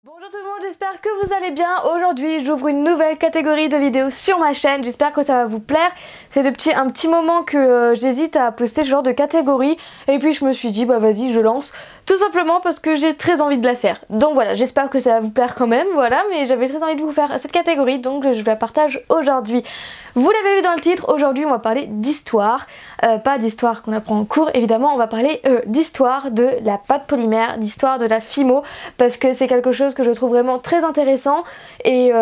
Bonjour tout le monde, j'espère que vous allez bien. Aujourd'hui j'ouvre une nouvelle catégorie de vidéos sur ma chaîne, j'espère que ça va vous plaire. C'est un petit moment que j'hésite à poster ce genre de catégorie et puis je me suis dit bah vas-y je lance. Tout simplement parce que j'ai très envie de la faire. Donc voilà, j'espère que ça va vous plaire quand même, voilà, mais j'avais très envie de vous faire cette catégorie donc je la partage aujourd'hui. Vous l'avez vu dans le titre, aujourd'hui on va parler d'histoire, pas d'histoire qu'on apprend en cours évidemment, on va parler d'histoire de la pâte polymère, d'histoire de la Fimo, parce que c'est quelque chose que je trouve vraiment très intéressant et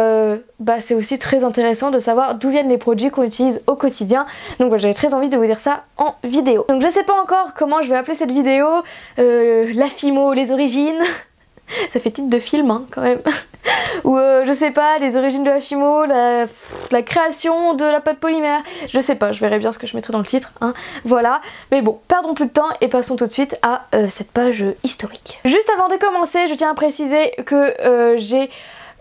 c'est aussi très intéressant de savoir d'où viennent les produits qu'on utilise au quotidien. Donc voilà, j'avais très envie de vous dire ça en vidéo. Donc je sais pas encore comment je vais appeler cette vidéo, la Fimo, les origines, ça fait titre de film hein, quand même. Ou je sais pas, les origines de la Fimo, la création de la pâte polymère, je sais pas, je verrai bien ce que je mettrai dans le titre, hein, voilà. Mais bon, perdons plus de temps et passons tout de suite à cette page historique. Juste avant de commencer, je tiens à préciser que j'ai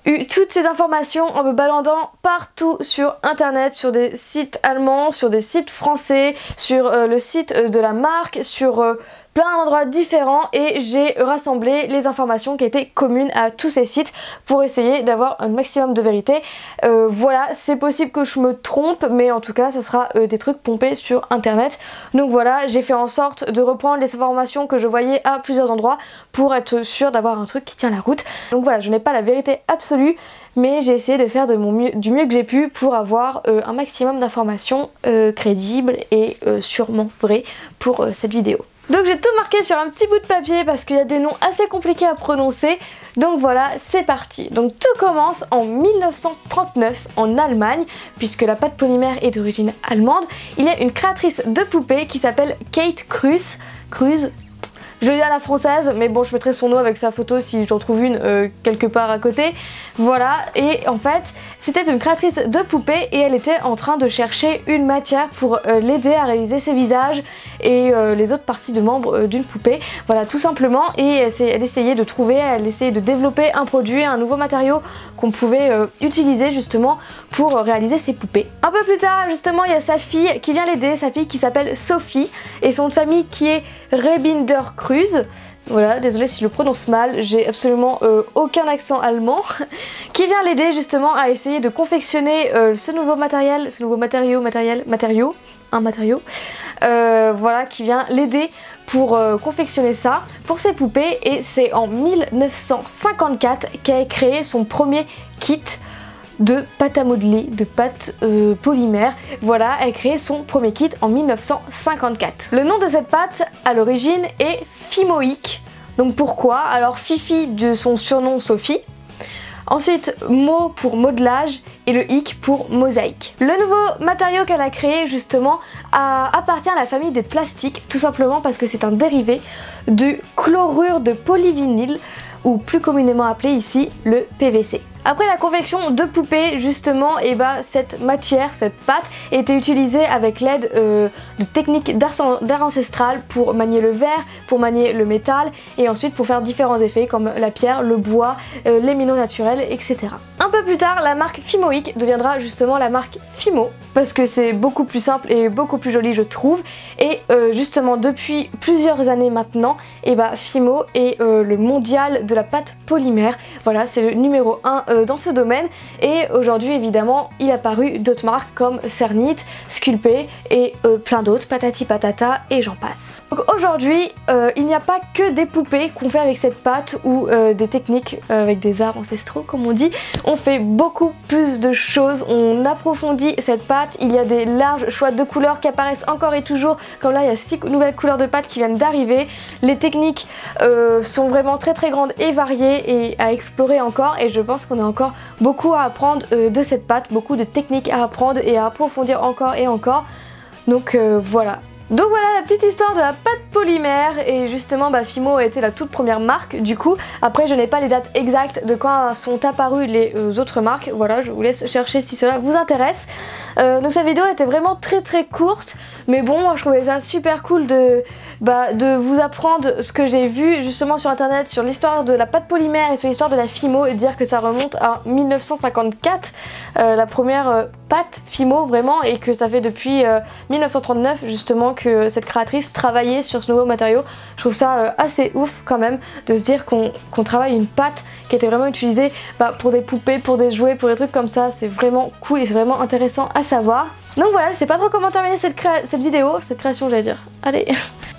eu toutes ces informations en me baladant partout sur internet, sur des sites allemands, sur des sites français, sur le site de la marque, sur plein d'endroits différents et j'ai rassemblé les informations qui étaient communes à tous ces sites pour essayer d'avoir un maximum de vérité. Voilà, c'est possible que je me trompe mais en tout cas ça sera des trucs pompés sur internet. Donc voilà, j'ai fait en sorte de reprendre les informations que je voyais à plusieurs endroits pour être sûre d'avoir un truc qui tient la route. Donc voilà, je n'ai pas la vérité absolue mais j'ai essayé de faire du mieux que j'ai pu pour avoir un maximum d'informations crédibles et sûrement vraies pour cette vidéo. Donc j'ai tout marqué sur un petit bout de papier parce qu'il y a des noms assez compliqués à prononcer. Donc voilà, c'est parti. Donc tout commence en 1939 en Allemagne, puisque la pâte polymère est d'origine allemande. Il y a une créatrice de poupées qui s'appelle Kate Kruse. Je le dis à la française, mais bon, je mettrai son nom avec sa photo si j'en trouve une quelque part à côté. Voilà, et en fait, c'était une créatrice de poupées et elle était en train de chercher une matière pour l'aider à réaliser ses visages et les autres parties de membres d'une poupée. Voilà, tout simplement. Et elle essayait de trouver, elle essayait de développer un produit, un nouveau matériau qu'on pouvait utiliser justement pour réaliser ses poupées. Un peu plus tard, justement, il y a sa fille qui vient l'aider, sa fille qui s'appelle Sophie et son famille qui est Rebinder Kruse. Voilà, désolée si je le prononce mal, j'ai absolument aucun accent allemand, qui vient l'aider justement à essayer de confectionner ce nouveau matériau, voilà, qui vient l'aider pour confectionner ça pour ses poupées et c'est en 1954 qu'elle a créé son premier kit de pâte à modeler, de pâte polymère. Voilà, elle a créé son premier kit en 1954. Le nom de cette pâte à l'origine est Fimoïque. Donc pourquoi? Alors Fifi de son surnom Sophie. Ensuite, Mo pour modelage et le ic pour mosaïque. Le nouveau matériau qu'elle a créé justement appartient à la famille des plastiques, tout simplement parce que c'est un dérivé du chlorure de polyvinyle ou plus communément appelé ici le PVC. Après la confection de poupées, justement, cette matière, cette pâte, était utilisée avec l'aide de techniques d'art ancestral pour manier le verre, pour manier le métal et ensuite pour faire différents effets comme la pierre, le bois, les minéraux naturels, etc. Un peu plus tard, la marque Fimoïque deviendra justement la marque Fimo parce que c'est beaucoup plus simple et beaucoup plus joli je trouve et justement depuis plusieurs années maintenant, Fimo est le mondial de la pâte polymère. Voilà, c'est le numéro 1 dans ce domaine et aujourd'hui évidemment il a apparu d'autres marques comme Cernit, Sculpey et plein d'autres, patati patata et j'en passe. Donc aujourd'hui il n'y a pas que des poupées qu'on fait avec cette pâte ou des techniques avec des arts ancestraux comme on dit, on fait beaucoup plus de choses, on approfondit cette pâte, il y a des larges choix de couleurs qui apparaissent encore et toujours, comme là il y a 6 nouvelles couleurs de pâte qui viennent d'arriver, les techniques sont vraiment très grandes et variées et à explorer encore et je pense qu'on a encore beaucoup à apprendre de cette pâte, beaucoup de techniques à apprendre et à approfondir encore et encore. Donc voilà. Donc voilà la petite histoire de la pâte polymère et justement Fimo a été la toute première marque du coup. Après je n'ai pas les dates exactes de quand sont apparues les autres marques. Voilà, je vous laisse chercher si cela vous intéresse. Donc cette vidéo était vraiment très courte mais bon moi je trouvais ça super cool de de vous apprendre ce que j'ai vu justement sur internet sur l'histoire de la pâte polymère et sur l'histoire de la Fimo et dire que ça remonte à 1954, la première pâte Fimo vraiment, et que ça fait depuis 1939 justement que cette créatrice travaillait sur ce nouveau matériau. Je trouve ça assez ouf quand même de se dire qu'on travaille une pâte qui était vraiment utilisée pour des poupées, pour des jouets, pour des trucs comme ça. C'est vraiment cool et c'est vraiment intéressant à savoir. Donc voilà, je sais pas trop comment terminer cette création j'allais dire. Allez.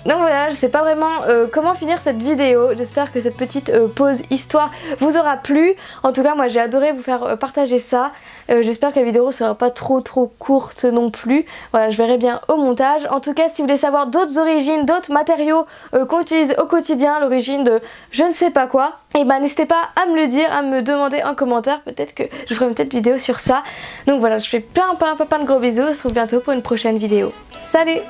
Donc voilà, je sais pas vraiment comment finir cette vidéo. J'espère que cette petite pause histoire vous aura plu. En tout cas, moi j'ai adoré vous faire partager ça. J'espère que la vidéo sera pas trop courte non plus. Voilà, je verrai bien au montage. En tout cas, si vous voulez savoir d'autres origines, d'autres matériaux qu'on utilise au quotidien, l'origine de je ne sais pas quoi, et n'hésitez pas à me le dire, à me demander en commentaire. Peut-être que je ferai une petite vidéo sur ça. Donc voilà, je fais plein de gros bisous. On se retrouve bientôt pour une prochaine vidéo. Salut!